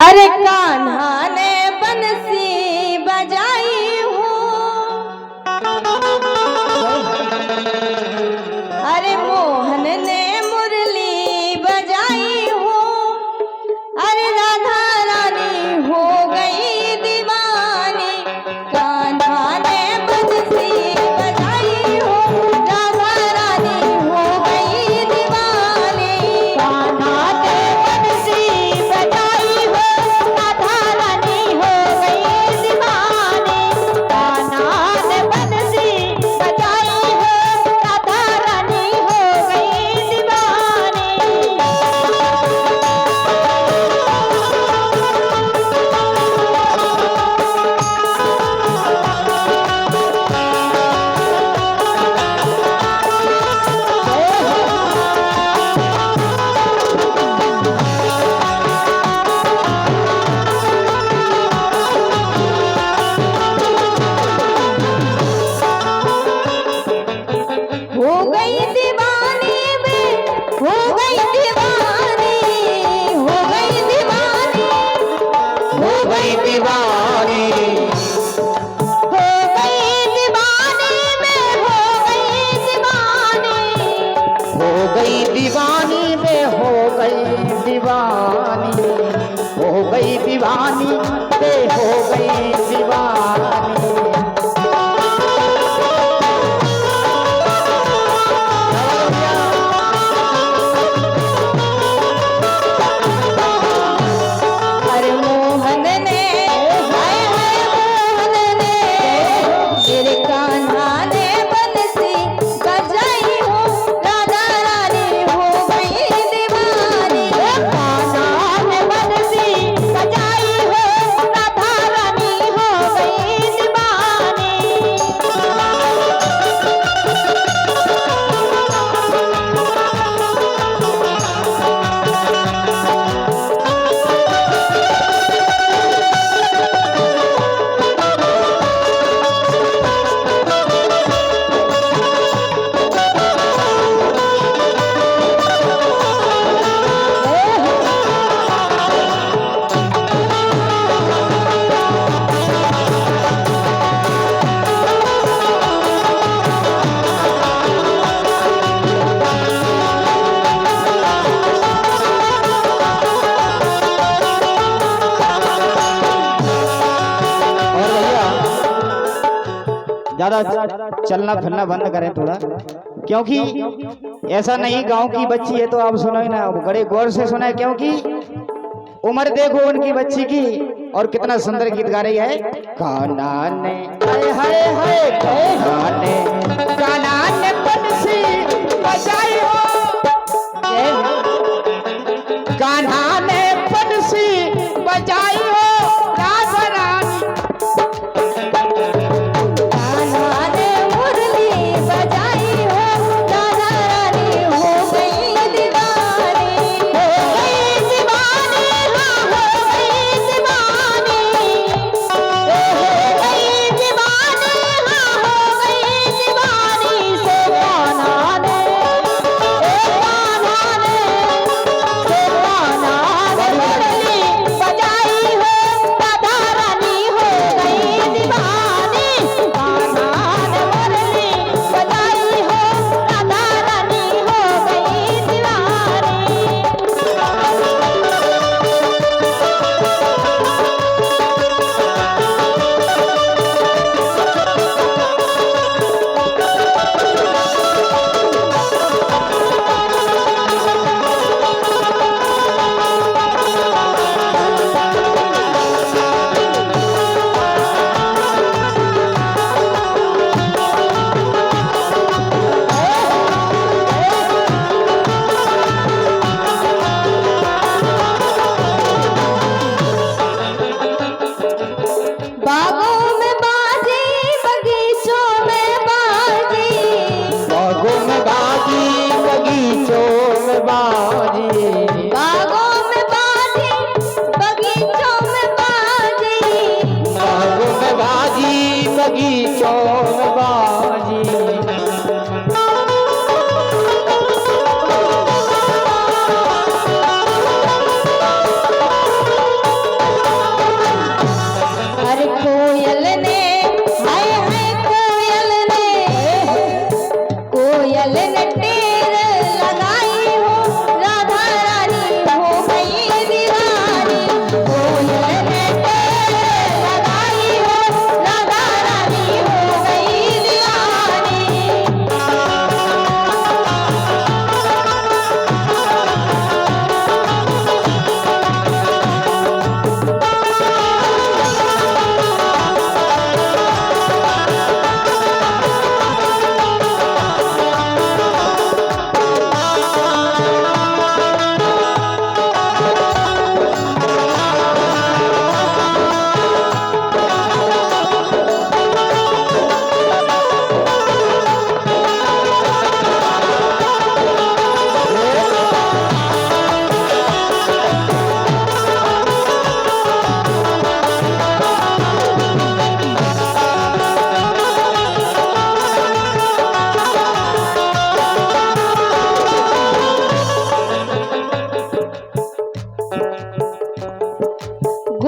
अरे कान्हा ने बंसी बजाई हो, अरे मोहन ने मुरली बजाई हो, अरे राधा रानी हो गई दीवानी। कान्हा ने बंसी बजाई हो, राधा रानी हो गई दीवानी। कान्हा ने बंसी बजाई हो, राधा रानी हो गई दीवानी। कान्हा ने बंसी बजाई हो, राधा रानी हो गई दीवानी। हो गई दीवानी वे, हो गई दीवानी, हो गई दीवानी, हो गई दीवानी, हो गई दीवानी में, हो गई दीवानी, हो गई दीवानी में, हो गई दीवानी, हो गई दीवानी पे हो गई दीवानी। अरे मोहन ने, हाय हाय मोहन ने, मेरे कान्हा ने बंसी बजाई हो, राधा रानी हो गई दीवानी। कान्हा ने बंसी बजाई हो, राधा रानी हो गई दीवानी। और भैया ज्यादा चलना फिरना बंद करें थोड़ा, क्योंकि ऐसा नहीं गांव की बच्ची है तो आप सुनो ही ना, बड़े गौर से सुना है, क्योंकि उम्र देखो उनकी बच्ची की और कितना सुंदर गीत गा रही है। कान्हा ने, हाय हाय हाय, कान्हा ने बंसी बजाई हो, कान्हा ने बंसी बजाई हो, राधा रानी। कान्हा ने मुरली बजाई हो, राधा रानी हो गई दीवानी। हो गई दीवानी, हाँ हो गई दीवानी, हो गई दीवानी, हाँ हो गई दीवानी।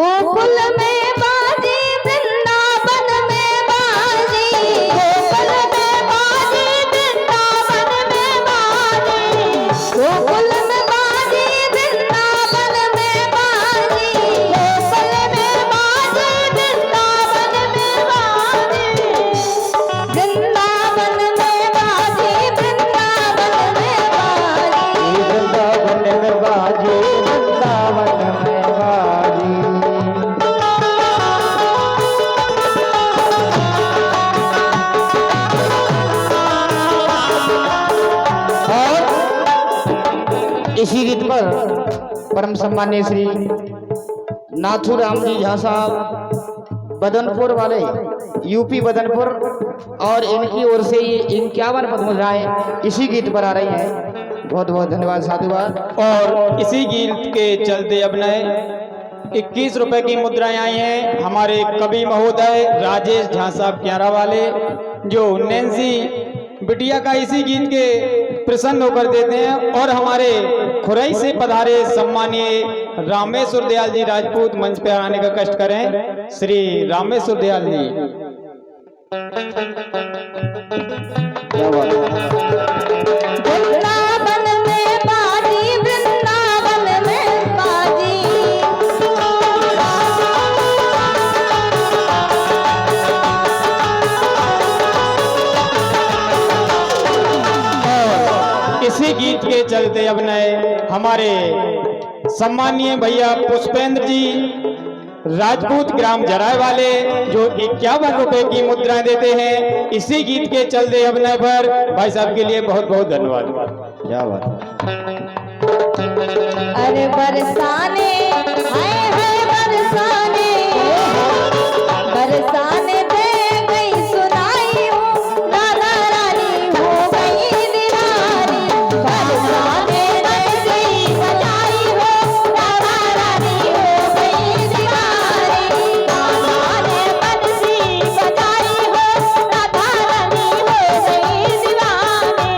गोकुल में बाजी वृंदावन में बाजी, गोकुल में बाजी वृंदावन में बाजी, गोकुल में बाजी वृंदावन में बाजी, गोकुल में बाजी वृंदावन में बाजी, वृंदावन में बाजी, वृंदावन में बाजी, वृंदावन में बाजी, वृंदावन में बाजी। और इसी गीत पर परम सम्मान्य श्री नाथूराम जी झा साहब बदनपुर वाले, यूपी बदनपुर, और इनकी ओर से ये 51 पद्म मुद्राएं इसी गीत पर आ रही हैं। बहुत बहुत धन्यवाद, साधुवाद। और इसी गीत के चलते अब नए 21 रुपए की मुद्राएं आई हैं हमारे कवि महोदय राजेश झा साहब क्यारा वाले, जो नैन्सी बिटिया का इसी गीत के प्रसन्न होकर देते हैं। और हमारे खुरई से पधारे सम्मानीय रामेश्वर दयाल जी राजपूत मंच पर आने का कष्ट करें। श्री रामेश्वर दयाल जी। क्या बात है। वृंदावन में बाजी, वृंदावन में बाजी, इसी गीत के चलते अब नए हमारे सम्मानीय भैया पुष्पेंद्र जी राजपूत ग्राम जराय वाले, जो 51 रुपए की मुद्राएं देते हैं इसी गीत के चलते अब नए पर। भाई साहब के लिए बहुत बहुत धन्यवाद। क्या बात है। अरे बरसाने हाय हाय बरसाने, बरसाने दे गई सुनाई हूँ, राधा रानी हो गई दीवानी, बरसाने दे गई सजाई हो, राधा रानी हो गई दीवानी, राधा ने बंसी बजाई हो, राधा रानी हो गई दीवानी।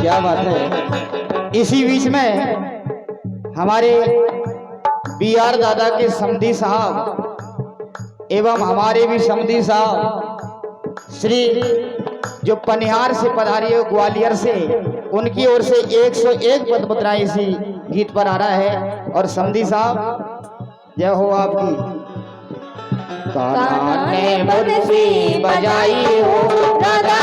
क्या बात है। इसी बीच में हमारे BR दादा के समधी साहब एवं हमारे भी समधी साहब श्री जो पनिहार से पधारी हो ग्वालियर से, उनकी ओर से 101 पद मुद्राएं इसी गीत पर आ रहा है। और समधी साहब जय हो आपकी। कान्हा ने बंसी बजाई हो, राधा